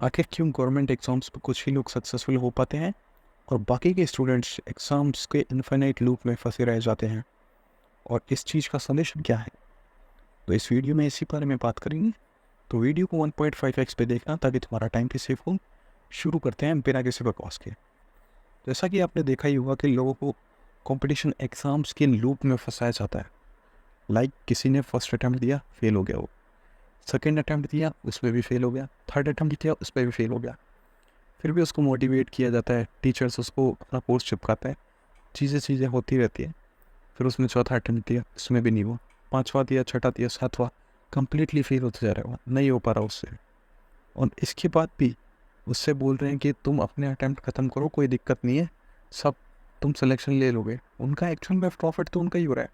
आखिर क्यों government exams में कुछ ही लोग सक्सेसफुल हो पाते हैं और बाकी के स्टूडेंट्स एग्जाम्स के इन्फिनाइट लूप में फंसे रह जाते हैं, और इस चीज़ का सॉल्यूशन क्या है? तो इस वीडियो में इसी बारे में बात करेंगे। तो वीडियो को 1.5x पे देखना ताकि तुम्हारा टाइम भी सेफ हो। शुरू करते हैं बिना किसी बकवास के। जैसा कि आपने देखा ही होगा कि लोगों को कंपटीशन एग्जाम्स के लूप में फंसाया जाता है। लाइक किसी ने फर्स्ट अटैम्प्ट दिया, फेल हो गया, वो सेकेंड अटैम्प्ट दिया, उसमें भी फेल हो गया, थर्ड अटैम्प्ट दिया, उस पर भी फेल हो गया। फिर भी उसको मोटिवेट किया जाता है, टीचर्स उसको अपना कोर्स चिपकाते हैं, चीज़ें होती रहती है। फिर उसने चौथा अटैम्प्ट दिया, उसमें भी नहीं हुआ, पाँचवा दिया, छठा दिया, सातवां, कंप्लीटली फेल होते जा रहा है, नहीं हो पा रहा उससे। और इसके बाद भी उससे बोल रहे हैं कि तुम अपने अटैम्प्ट ख़त्म करो, कोई दिक्कत नहीं है, सब तुम सिलेक्शन ले लोगे। उनका एक्चुअल में प्रॉफिट तो उनका ही हो रहा है।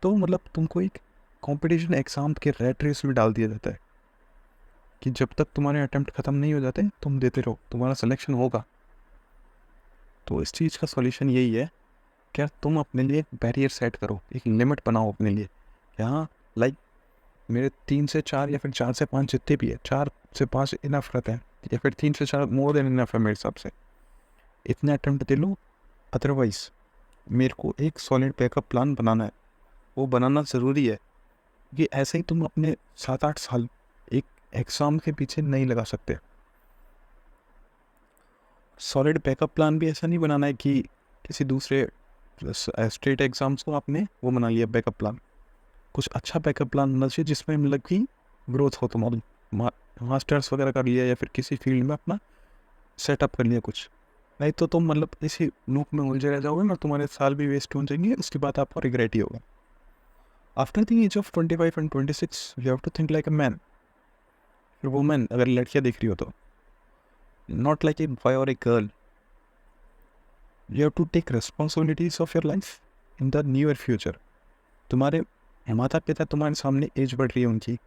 तो मतलब तुमको एक कंपटीशन एग्ज़ाम के रेट रेस में डाल दिया जाता है कि जब तक तुम्हारे अटैम्प्ट ख़त्म नहीं हो जाते तुम देते रहो, तुम्हारा सिलेक्शन होगा। तो इस चीज़ का सॉल्यूशन यही है, क्या तुम अपने लिए एक बैरियर सेट करो, एक लिमिट बनाओ अपने लिए। यहाँ लाइक मेरे 3 से 4 या फिर 4 से 5 जितने भी है, 4 से 5 इनफ रहते हैं, या फिर 3 से 4 मोर देन इनफ है मेरे हिसाब से। इतने अटैम्प्ट दे लो। अदरवाइज मेरे को एक सॉलिड बैकअप प्लान बनाना है, वो बनाना ज़रूरी है कि ऐसे ही तुम अपने 7-8 साल एक एग्ज़ाम के पीछे नहीं लगा सकते। सॉलिड बैकअप प्लान भी ऐसा नहीं बनाना है कि किसी दूसरे स्टेट एग्ज़ाम्स को आपने वो बना लिया बैकअप प्लान। कुछ अच्छा बैकअप प्लान होना चाहिए जिसमें मतलब कि ग्रोथ हो तुम्हारी, मास्टर्स वगैरह कर लिया या फिर किसी फील्ड में अपना सेटअप कर लिया कुछ। नहीं तो तुम मतलब इसी लूप में उलझे रह जाओगे और तुम्हारे साल भी वेस्ट हो जाएंगे, उसके बाद आपको रिग्रेट ही होगा। After the age of 25 and 26 you have to think like a man. फिर वुमेन अगर लड़कियाँ दिख रही हो तो नॉट लाइक ए बॉय और a girl, you have to take responsibilities of your life in the near future. तुम्हारे माता पिता तुम्हारे सामने एज बढ़ रही है उनकी,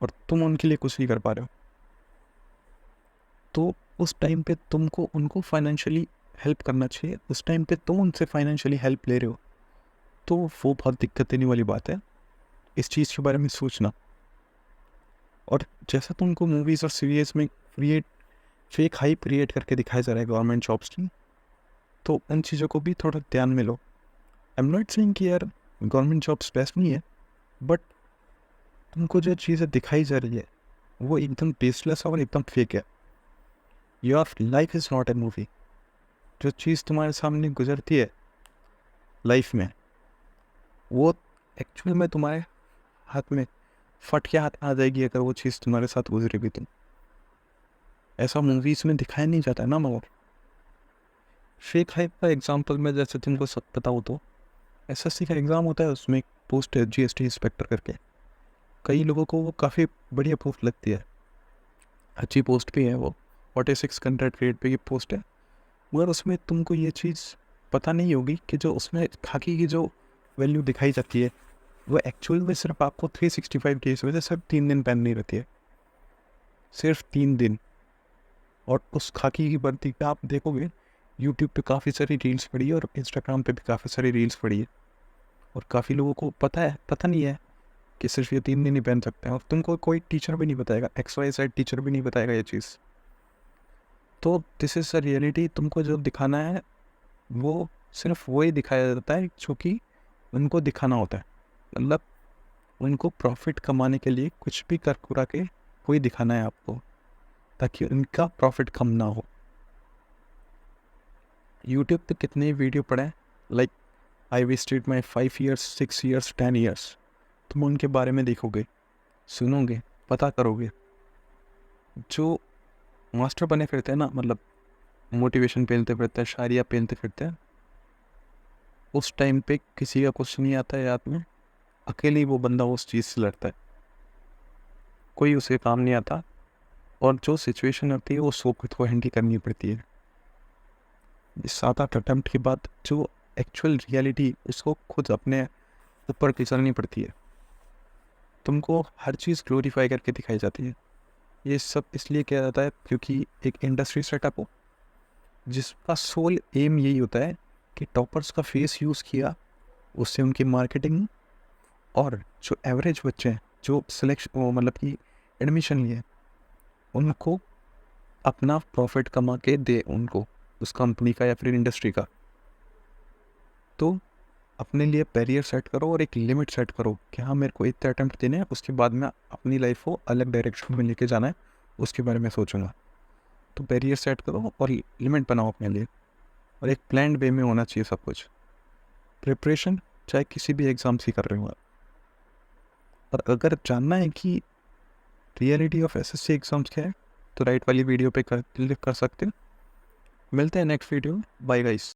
और तुम उनके लिए कुछ नहीं कर पा रहे हो। तो उस टाइम पे तुमको उनको फाइनेंशियली हेल्प करना चाहिए। उस टाइम पे तुम उनसे फाइनेंशियली हेल्प ले रहे हो तो वो बहुत दिक्कत देने वाली बात है। इस चीज़ के बारे में सोचना। और जैसा तुमको मूवीज़ और सीरीज में क्रिएट फेक हाइप क्रिएट करके दिखाया जा रहा है गवर्नमेंट जॉब्स की, तो उन चीज़ों को भी थोड़ा ध्यान में लो। आई एम नॉट सेइंग कि यार गवर्नमेंट जॉब्स बेस्ट नहीं है, बट तुमको जो चीज़ें दिखाई जा रही है वो एकदम बेसलेस और एकदम फेक है। Your life is not a movie. जो चीज़ तुम्हारे सामने गुजरती है लाइफ में, वो एक्चुअल में तुम्हारे हाथ में फट के हाथ आ जाएगी अगर वो चीज़ तुम्हारे साथ गुजरेगी तो। ऐसा मूवीज़ में दिखाया नहीं जाता है ना। मगर फेक हाइप का एग्जांपल में जैसे तुमको सब पता हो तो एसएससी का एग्ज़ाम होता है, उसमें एक पोस्ट है जीएसटी इंस्पेक्टर करके। कई लोगों को वो काफ़ी बढ़िया पोस्ट लगती है, अच्छी पोस्ट भी है वो, 46 कंट्रेक्ट ग्रेड पे की पोस्ट है। मगर उसमें तुमको ये चीज़ पता नहीं होगी कि जो उसमें खाकी की जो वैल्यू दिखाई जाती है वो एक्चुअल में सिर्फ आपको 365 डेज में से सिर्फ 3 दिन पहननी रहती है, सिर्फ 3 दिन। और उस खाकी की वर्दी पे आप देखोगे यूट्यूब पे काफ़ी सारी रील्स पड़ी है और इंस्टाग्राम पे भी काफ़ी सारी रील्स पड़ी है, और काफ़ी लोगों को पता नहीं है कि सिर्फ ये 3 दिन ही पहन सकते हैं। और तुमको कोई टीचर भी नहीं बताएगा, XYZ टीचर भी नहीं बताएगा ये चीज़। तो दिस इज़ अ रियलिटी। तुमको जो दिखाना है वो सिर्फ वही दिखाया जाता है जो कि उनको दिखाना होता है। मतलब उनको प्रॉफिट कमाने के लिए कुछ भी कर कुरा के वही दिखाना है आपको, ताकि उनका प्रॉफिट कम ना हो। यूट्यूब पे कितने वीडियो पड़े हैं, like I wasted my 5 years 6 years 10 years। तुम उनके बारे में देखोगे, सुनोगे, पता करोगे। जो मास्टर बने फिरते हैं ना, मतलब मोटिवेशन पहनते फिरते हैं, शायरिया पहनते फिरते हैं, उस टाइम पे किसी का कुछ नहीं आता है याद में, अकेले ही वो बंदा उस चीज़ से लड़ता है, कोई उसे काम नहीं आता। और जो सिचुएशन आती है वो सो खुद को हैंडल करनी पड़ती है। 7-8 अटैम्प्ट के बाद जो एक्चुअल रियलिटी उसको खुद अपने ऊपर गुजरनी पड़ती है। तुमको हर चीज़ ग्लोरीफाई करके दिखाई जाती है। ये सब इसलिए किया जाता है क्योंकि एक इंडस्ट्री सेटअप हो जिसका सोल एम यही होता है कि टॉपर्स का फेस यूज़ किया, उससे उनकी मार्केटिंग। और जो एवरेज बच्चे हैं जो सिलेक्शन मतलब कि एडमिशन लिए, उनको अपना प्रॉफिट कमा के दे उनको, उस कंपनी का या फिर इंडस्ट्री का। तो अपने लिए बैरियर सेट करो और एक लिमिट सेट करो कि हाँ मेरे को इतने अटेम्प्ट देने हैं, उसके बाद में अपनी लाइफ को अलग डायरेक्शन में लेके जाना है, उसके बारे में सोचूंगा। तो बैरियर सेट करो और लिमिट बनाओ अपने लिए, और एक प्लान्ड वे में होना चाहिए सब कुछ। प्रिपरेशन चाहे किसी भी एग्ज़ाम से कर रहे हो आप। और अगर जानना है कि रियलिटी ऑफ एसएससी एग्ज़ाम्स क्या है, तो राइट वाली वीडियो पे क्लिक कर सकते हो। मिलते हैं नेक्स्ट वीडियो में। Bye guys.